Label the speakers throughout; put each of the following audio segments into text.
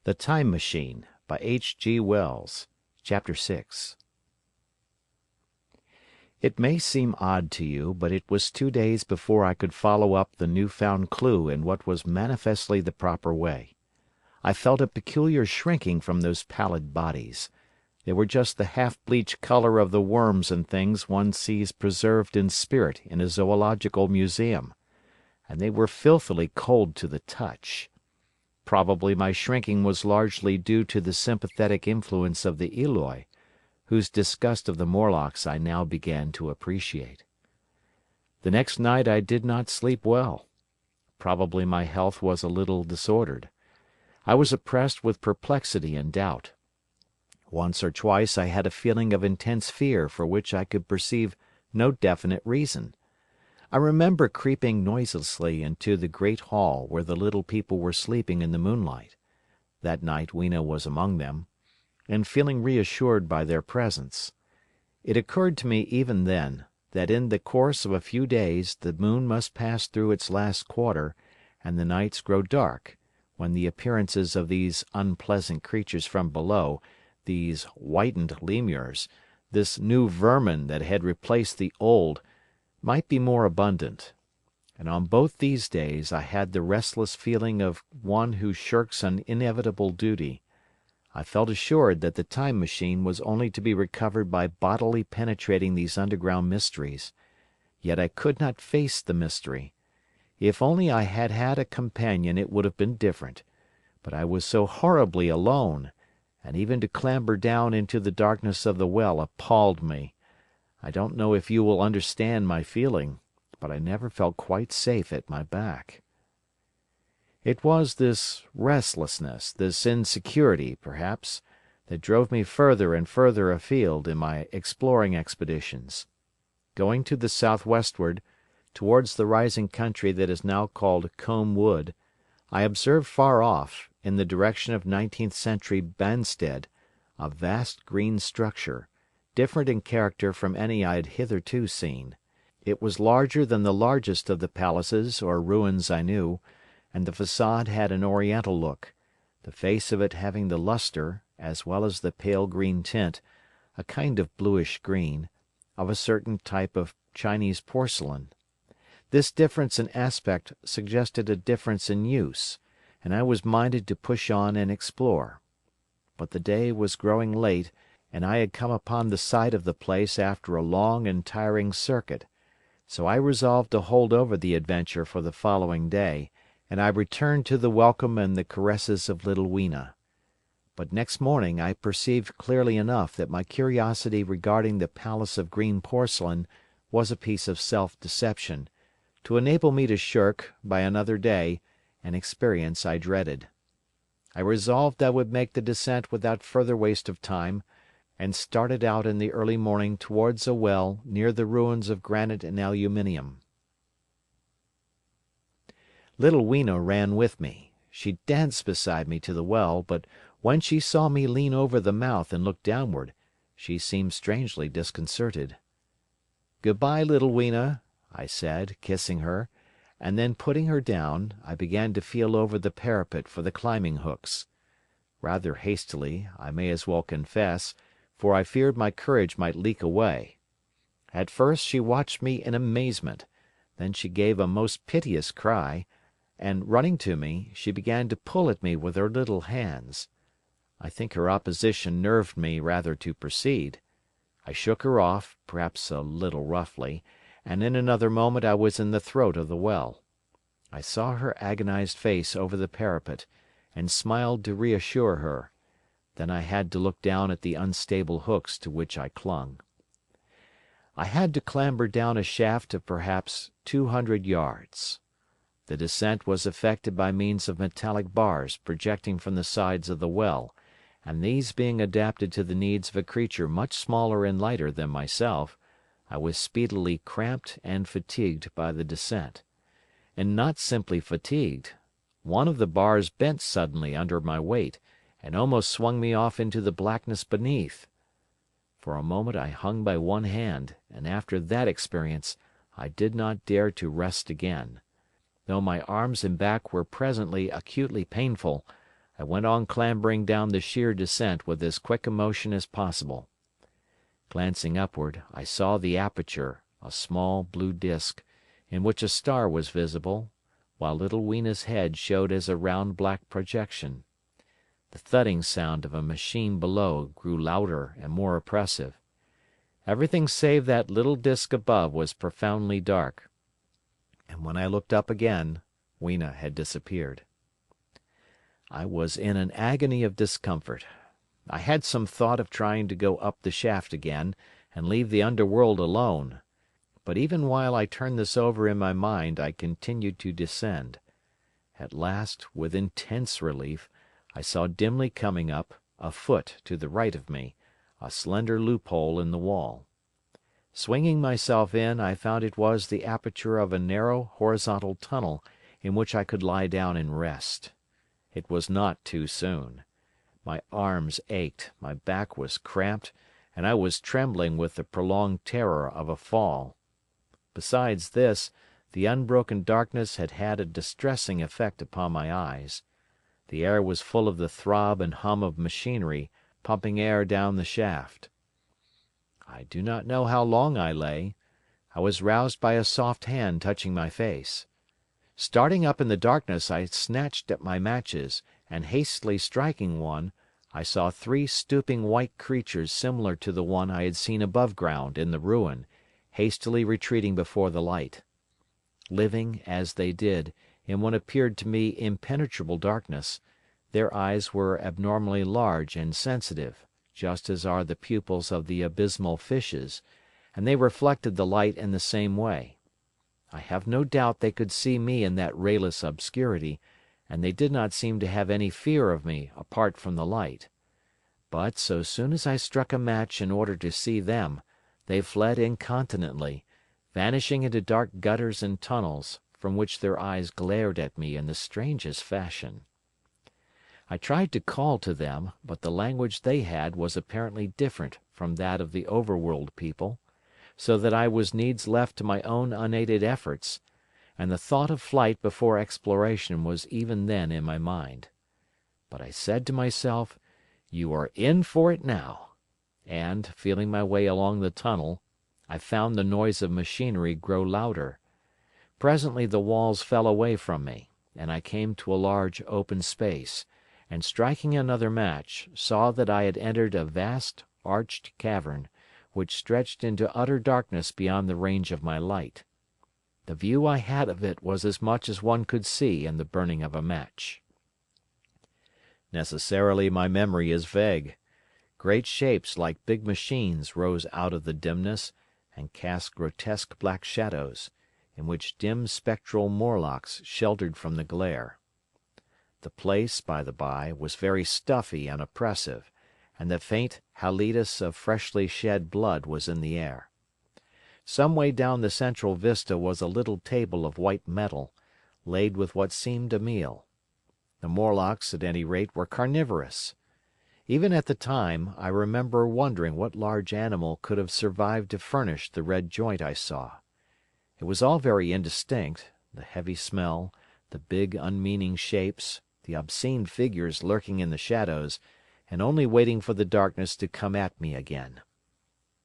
Speaker 1: The Time Machine by H.G. Wells. Chapter 6. It may seem odd to you, but it was 2 days before I could follow up the new-found clue in what was manifestly the proper way. I felt a peculiar shrinking from those pallid bodies. They were just the half-bleached colour of the worms and things one sees preserved in spirit in a zoological museum, and they were filthily cold to the touch. Probably my shrinking was largely due to the sympathetic influence of the Eloi, whose disgust of the Morlocks I now began to appreciate. The next night I did not sleep well. Probably my health was a little disordered. I was oppressed with perplexity and doubt. Once or twice I had a feeling of intense fear for which I could perceive no definite reason. I remember creeping noiselessly into the great hall where the little people were sleeping in the moonlight—that night Weena was among them—and feeling reassured by their presence. It occurred to me even then that in the course of a few days the moon must pass through its last quarter and the nights grow dark, when the appearances of these unpleasant creatures from below, these whitened lemurs, this new vermin that had replaced the old, might be more abundant. And on both these days I had the restless feeling of one who shirks an inevitable duty. I felt assured that the Time Machine was only to be recovered by bodily penetrating these underground mysteries. Yet I could not face the mystery. If only I had had a companion it would have been different, but I was so horribly alone, and even to clamber down into the darkness of the well appalled me. I don't know if you will understand my feeling, but I never felt quite safe at my back. It was this restlessness, this insecurity, perhaps, that drove me further and further afield in my exploring expeditions. Going to the southwestward, towards the rising country that is now called Combe Wood, I observed far off, in the direction of 19th-century Banstead, a vast green structure, different in character from any I had hitherto seen. It was larger than the largest of the palaces or ruins I knew, and the façade had an oriental look, the face of it having the lustre, as well as the pale green tint, a kind of bluish green, of a certain type of Chinese porcelain. This difference in aspect suggested a difference in use, and I was minded to push on and explore. But the day was growing late, and I had come upon the site of the place after a long and tiring circuit, so I resolved to hold over the adventure for the following day, and I returned to the welcome and the caresses of little Weena. But next morning I perceived clearly enough that my curiosity regarding the palace of green porcelain was a piece of self-deception, to enable me to shirk, by another day, an experience I dreaded. I resolved I would make the descent without further waste of time, and started out in the early morning towards a well near the ruins of granite and aluminium. Little Weena ran with me. She danced beside me to the well, but when she saw me lean over the mouth and look downward, she seemed strangely disconcerted. "Good-bye, little Weena," I said, kissing her, and then putting her down, I began to feel over the parapet for the climbing hooks. Rather hastily, I may as well confess, for I feared my courage might leak away. At first she watched me in amazement, then she gave a most piteous cry, and, running to me, she began to pull at me with her little hands. I think her opposition nerved me rather to proceed. I shook her off, perhaps a little roughly, and in another moment I was in the throat of the well. I saw her agonized face over the parapet, and smiled to reassure her. Then I had to look down at the unstable hooks to which I clung. I had to clamber down a shaft of perhaps 200 yards. The descent was effected by means of metallic bars projecting from the sides of the well, and these being adapted to the needs of a creature much smaller and lighter than myself, I was speedily cramped and fatigued by the descent. And not simply fatigued. One of the bars bent suddenly under my weight, and almost swung me off into the blackness beneath. For a moment I hung by one hand, and after that experience I did not dare to rest again. Though my arms and back were presently acutely painful, I went on clambering down the sheer descent with as quick a motion as possible. Glancing upward, I saw the aperture, a small blue disk, in which a star was visible, while little Weena's head showed as a round black projection. The thudding sound of a machine below grew louder and more oppressive. Everything save that little disk above was profoundly dark, and when I looked up again, Weena had disappeared. I was in an agony of discomfort. I had some thought of trying to go up the shaft again and leave the underworld alone, but even while I turned this over in my mind I continued to descend. At last, with intense relief, I saw dimly coming up, a foot to the right of me, a slender loophole in the wall. Swinging myself in, I found it was the aperture of a narrow horizontal tunnel in which I could lie down and rest. It was not too soon. My arms ached, my back was cramped, and I was trembling with the prolonged terror of a fall. Besides this, the unbroken darkness had had a distressing effect upon my eyes. The air was full of the throb and hum of machinery pumping air down the shaft. I do not know how long I lay. I was roused by a soft hand touching my face. Starting up in the darkness, I snatched at my matches, and hastily striking one, I saw 3 stooping white creatures similar to the one I had seen above ground in the ruin, hastily retreating before the light. Living, as they did, in what appeared to me impenetrable darkness, their eyes were abnormally large and sensitive, just as are the pupils of the abysmal fishes, and they reflected the light in the same way. I have no doubt they could see me in that rayless obscurity, and they did not seem to have any fear of me apart from the light. But so soon as I struck a match in order to see them, they fled incontinently, vanishing into dark gutters and tunnels, from which their eyes glared at me in the strangest fashion. I tried to call to them, but the language they had was apparently different from that of the overworld people, so that I was needs left to my own unaided efforts, and the thought of flight before exploration was even then in my mind. But I said to myself, "You are in for it now," and, feeling my way along the tunnel, I found the noise of machinery grow louder. Presently the walls fell away from me, and I came to a large open space, and striking another match, saw that I had entered a vast, arched cavern, which stretched into utter darkness beyond the range of my light. The view I had of it was as much as one could see in the burning of a match. Necessarily my memory is vague. Great shapes like big machines rose out of the dimness and cast grotesque black shadows, in which dim spectral Morlocks sheltered from the glare. The place, by the by, was very stuffy and oppressive, and the faint halitus of freshly shed blood was in the air. Some way down the central vista was a little table of white metal, laid with what seemed a meal. The Morlocks, at any rate, were carnivorous. Even at the time, I remember wondering what large animal could have survived to furnish the red joint I saw. It was all very indistinct, the heavy smell, the big unmeaning shapes, the obscene figures lurking in the shadows, and only waiting for the darkness to come at me again.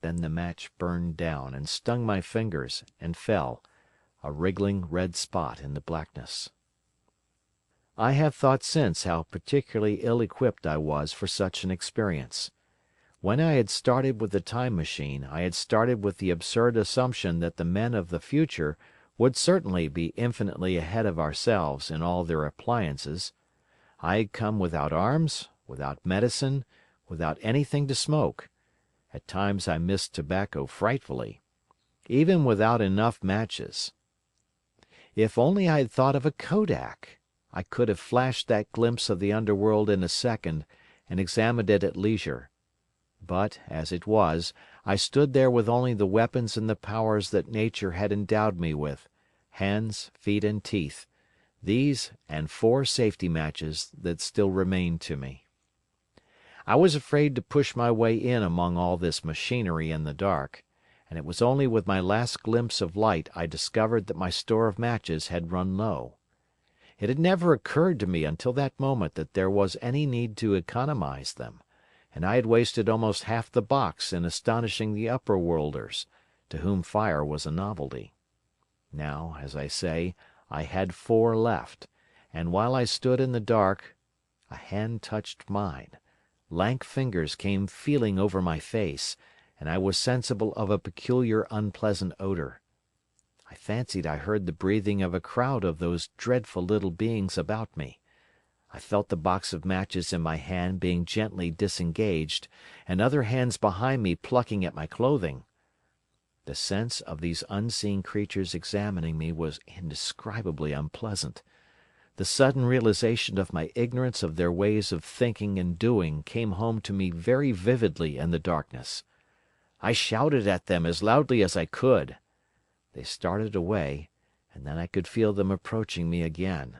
Speaker 1: Then the match burned down and stung my fingers and fell, a wriggling red spot in the blackness. I have thought since how particularly ill-equipped I was for such an experience. When I had started with the Time Machine, I had started with the absurd assumption that the men of the future would certainly be infinitely ahead of ourselves in all their appliances. I had come without arms, without medicine, without anything to smoke. At times I missed tobacco frightfully, even without enough matches. If only I had thought of a kodak! I could have flashed that glimpse of the underworld in a second, and examined it at leisure. But, as it was, I stood there with only the weapons and the powers that Nature had endowed me with, hands, feet, and teeth, these and 4 safety matches that still remained to me. I was afraid to push my way in among all this machinery in the dark, and it was only with my last glimpse of light I discovered that my store of matches had run low. It had never occurred to me until that moment that there was any need to economize them, and I had wasted almost half the box in astonishing the upper worlders, to whom fire was a novelty. Now, as I say, I had 4 left, and while I stood in the dark, a hand touched mine, lank fingers came feeling over my face, and I was sensible of a peculiar unpleasant odour. I fancied I heard the breathing of a crowd of those dreadful little beings about me. I felt the box of matches in my hand being gently disengaged, and other hands behind me plucking at my clothing. The sense of these unseen creatures examining me was indescribably unpleasant. The sudden realization of my ignorance of their ways of thinking and doing came home to me very vividly in the darkness. I shouted at them as loudly as I could. They started away, and then I could feel them approaching me again.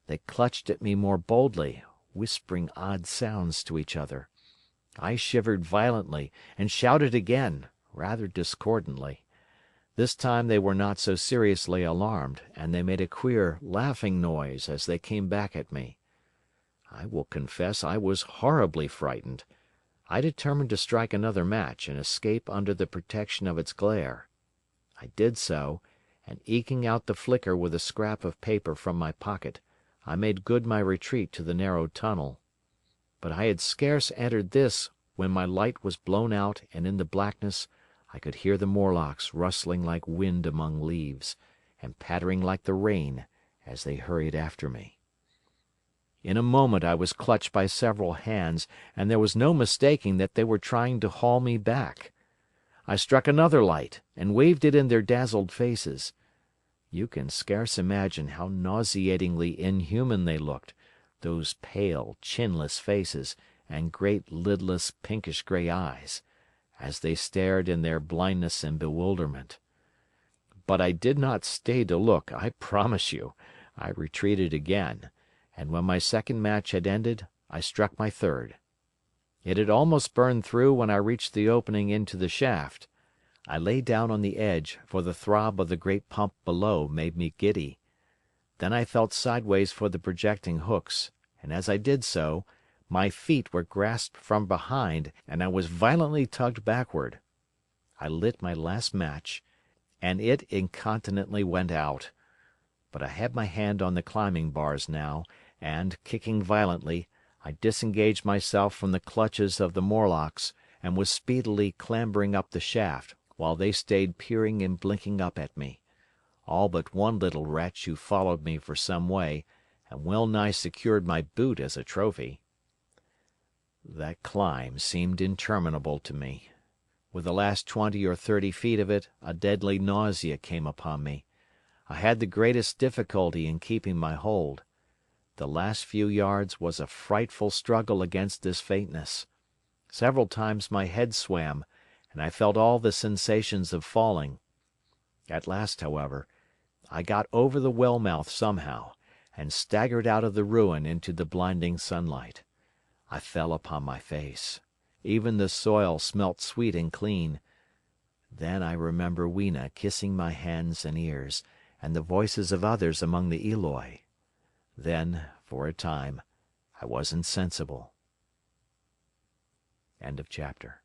Speaker 1: They clutched at me more boldly, whispering odd sounds to each other. I shivered violently and shouted again, rather discordantly. This time they were not so seriously alarmed, and they made a queer, laughing noise as they came back at me. I will confess I was horribly frightened. I determined to strike another match and escape under the protection of its glare. I did so, and eking out the flicker with a scrap of paper from my pocket, I made good my retreat to the narrow tunnel. But I had scarce entered this when my light was blown out, and in the blackness I could hear the Morlocks rustling like wind among leaves, and pattering like the rain as they hurried after me. In a moment I was clutched by several hands, and there was no mistaking that they were trying to haul me back. I struck another light, and waved it in their dazzled faces. You can scarce imagine how nauseatingly inhuman they looked, those pale, chinless faces, and great lidless pinkish grey eyes, as they stared in their blindness and bewilderment. But I did not stay to look, I promise you. I retreated again, and when my second match had ended, I struck my third. It had almost burned through when I reached the opening into the shaft. I lay down on the edge, for the throb of the great pump below made me giddy. Then I felt sideways for the projecting hooks, and as I did so, my feet were grasped from behind, and I was violently tugged backward. I lit my last match, and it incontinently went out. But I had my hand on the climbing bars now, and, kicking violently, I disengaged myself from the clutches of the Morlocks, and was speedily clambering up the shaft, while they stayed peering and blinking up at me. All but one little wretch who followed me for some way, and well nigh secured my boot as a trophy. That climb seemed interminable to me. With the last 20 or 30 feet of it, a deadly nausea came upon me. I had the greatest difficulty in keeping my hold. The last few yards was a frightful struggle against this faintness. Several times my head swam, and I felt all the sensations of falling. At last, however, I got over the well mouth somehow, and staggered out of the ruin into the blinding sunlight. I fell upon my face. Even the soil smelt sweet and clean. Then I remember Weena kissing my hands and ears, and the voices of others among the Eloi. Then, for a time, I was insensible. End of chapter.